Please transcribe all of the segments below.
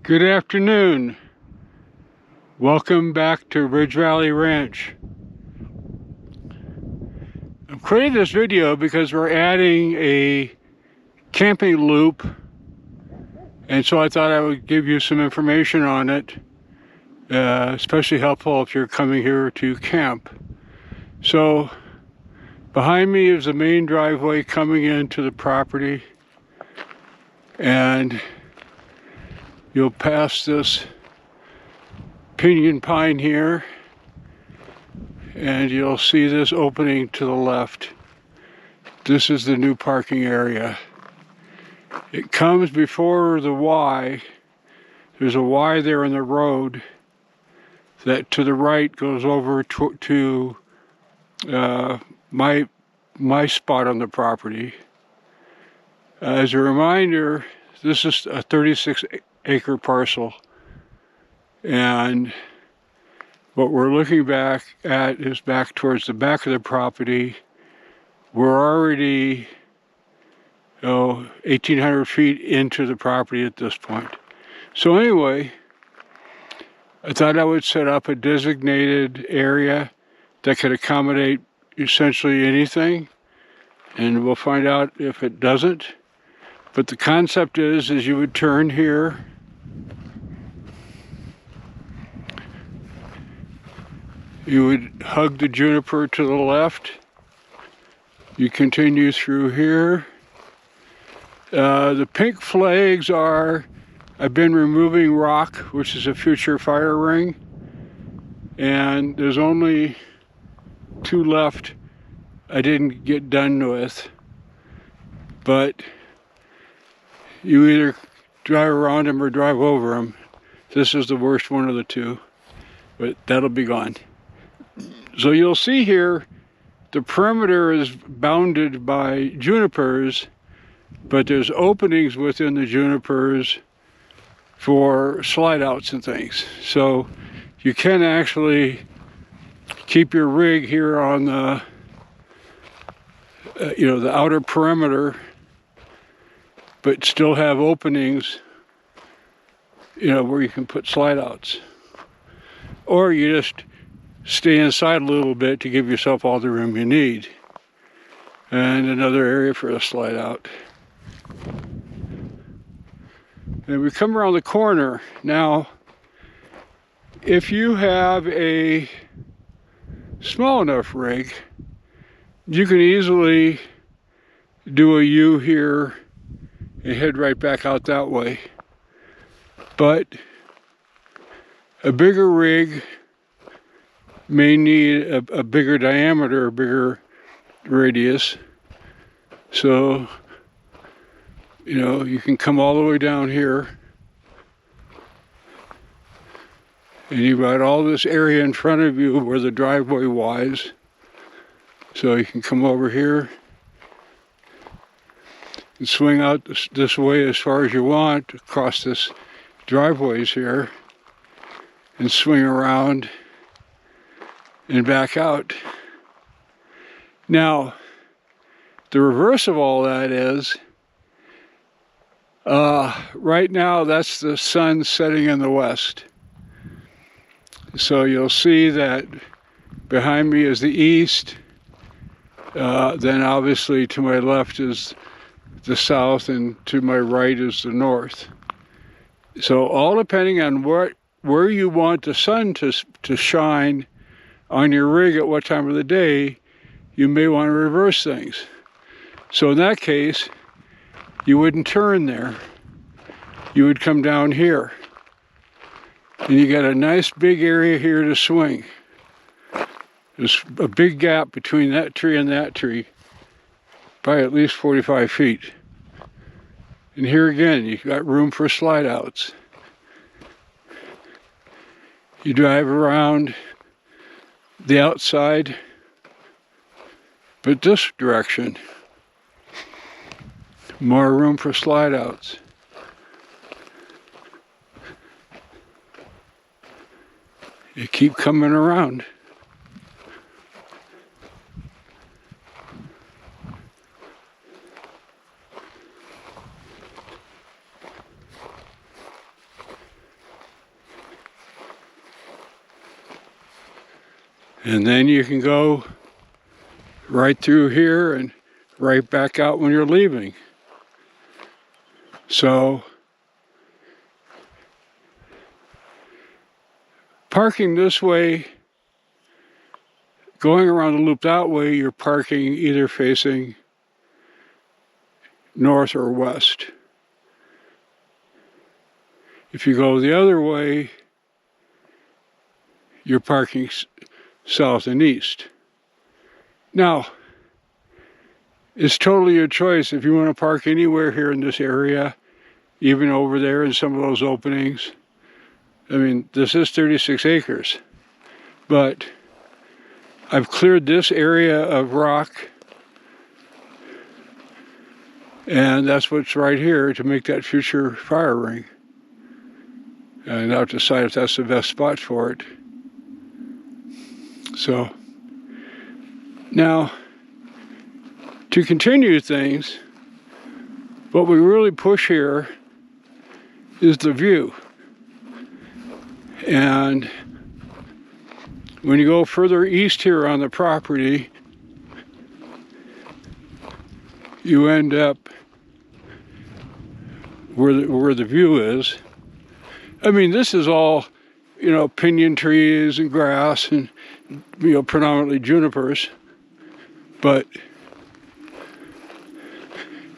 Good afternoon. Welcome back to Ridge Valley Ranch. I'm creating this video because we're adding a camping loop, and so I thought I would give you some information on it, especially helpful if you're coming here to camp. So behind me is the main driveway coming into the property, and you'll pass this pinyon pine here, and you'll see this opening to the left. This is the new parking area. It comes before the Y. There's a Y there in the road that to the right goes over to my spot on the property. As a reminder, this is a 36-acre parcel, and what we're looking back at is back towards the back of the property. We're already 1,800 feet into the property at this point. So anyway, I thought I would set up a designated area that could accommodate essentially anything, and we'll find out if it doesn't. But the concept is you would turn here, you would hug the juniper to the left, you continue through here. The pink flags are, I've been removing rock, which is a future fire ring, and there's only 2 left I didn't get done with, but you either drive around them or drive over them. This is the worst one of the 2, but that'll be gone. So you'll see here, the perimeter is bounded by junipers, but there's openings within the junipers for slide outs and things. So you can actually keep your rig here on the, the outer perimeter, but still have openings, where you can put slide outs. Or you just stay inside a little bit to give yourself all the room you need. And another area for a slide out. And we come around the corner. Now, if you have a small enough rig, you can easily do a U here and head right back out that way. But a bigger rig may need a bigger diameter, a bigger radius. So, you can come all the way down here, and you've got all this area in front of you where the driveway was. So you can come over here and swing out this way as far as you want across this driveways here, and swing around and back out. Now, the reverse of all that is, right now that's the sun setting in the west. So you'll see that behind me is the east, then obviously to my left is the south, and to my right is the north. So all depending on where you want the sun to shine on your rig at what time of the day, you may want to reverse things. So in that case, you wouldn't turn there. You would come down here. And you got a nice big area here to swing. There's a big gap between that tree and that tree, by at least 45 feet. And here again, you've got room for slide outs. You drive around the outside, but this direction, more room for slide outs. You keep coming around. And then you can go right through here and right back out when you're leaving. So parking this way, going around the loop that way, you're parking either facing north or west. If you go the other way, you're parking south and east. Now, it's totally your choice if you want to park anywhere here in this area, even over there in some of those openings. I mean, this is 36 acres, but I've cleared this area of rock, and that's what's right here to make that future fire ring. And I'll decide if that's the best spot for it. So, now, to continue things, what we really push here is the view. And when you go further east here on the property, you end up where the view is. I mean, this is all, you know, pinyon trees and grass and, you know, predominantly junipers. But,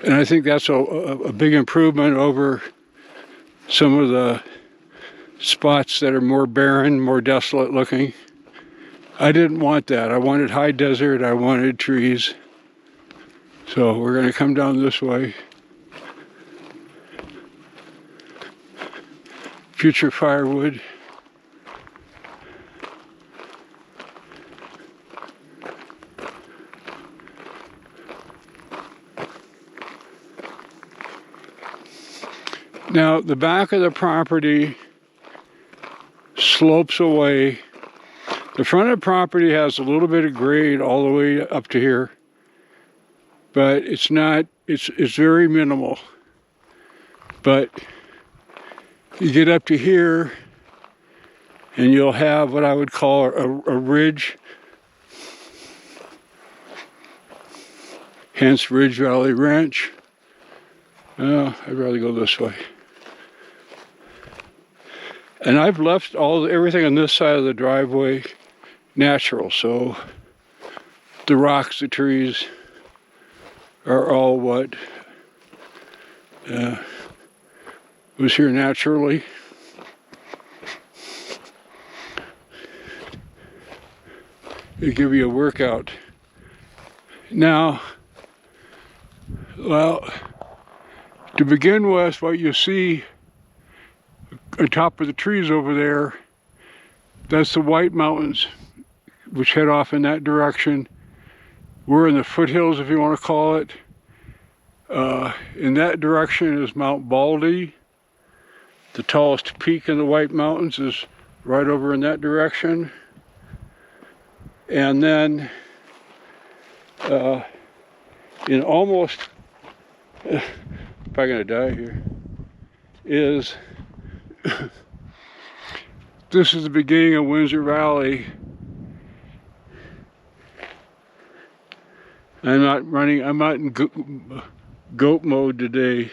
and I think that's a big improvement over some of the spots that are more barren, more desolate looking. I didn't want that. I wanted high desert, I wanted trees. So we're going to come down this way. Future firewood. Now, the back of the property slopes away. The front of the property has a little bit of grade all the way up to here, but it's not, it's very minimal. But you get up to here and you'll have what I would call a ridge, hence Ridge Valley Ranch. I'd rather go this way. And I've left everything on this side of the driveway natural, so the rocks, the trees are all what was here naturally. It'll give you a workout. Now, well, to begin with, what you see on top of the trees over there, that's the White Mountains, which head off in that direction. We're in the foothills, if you want to call it. In that direction is Mount Baldy. The tallest peak in the White Mountains is right over in that direction. And then in almost, if I'm gonna die here, is this is the beginning of Windsor Valley. I'm not in goat mode today.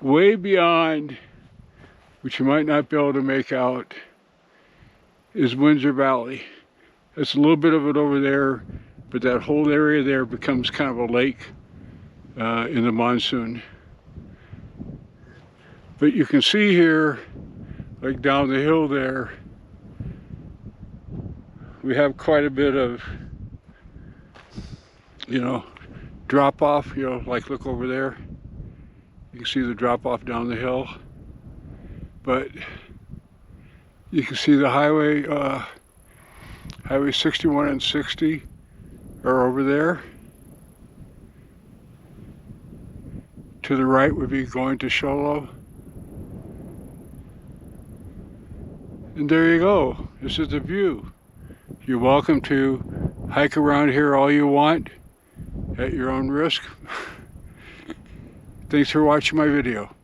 Way beyond, which you might not be able to make out, is Windsor Valley. There's a little bit of it over there, but that whole area there becomes kind of a lake in the monsoon. But you can see here, like down the hill there, we have quite a bit of, you know, drop off, you know, like look over there. You can see the drop off down the hill. But you can see the highway, Highway 61 and 60 are over there. To the right would be going to Sholo. And there you go. This is the view. You're welcome to hike around here all you want at your own risk. Thanks for watching my video.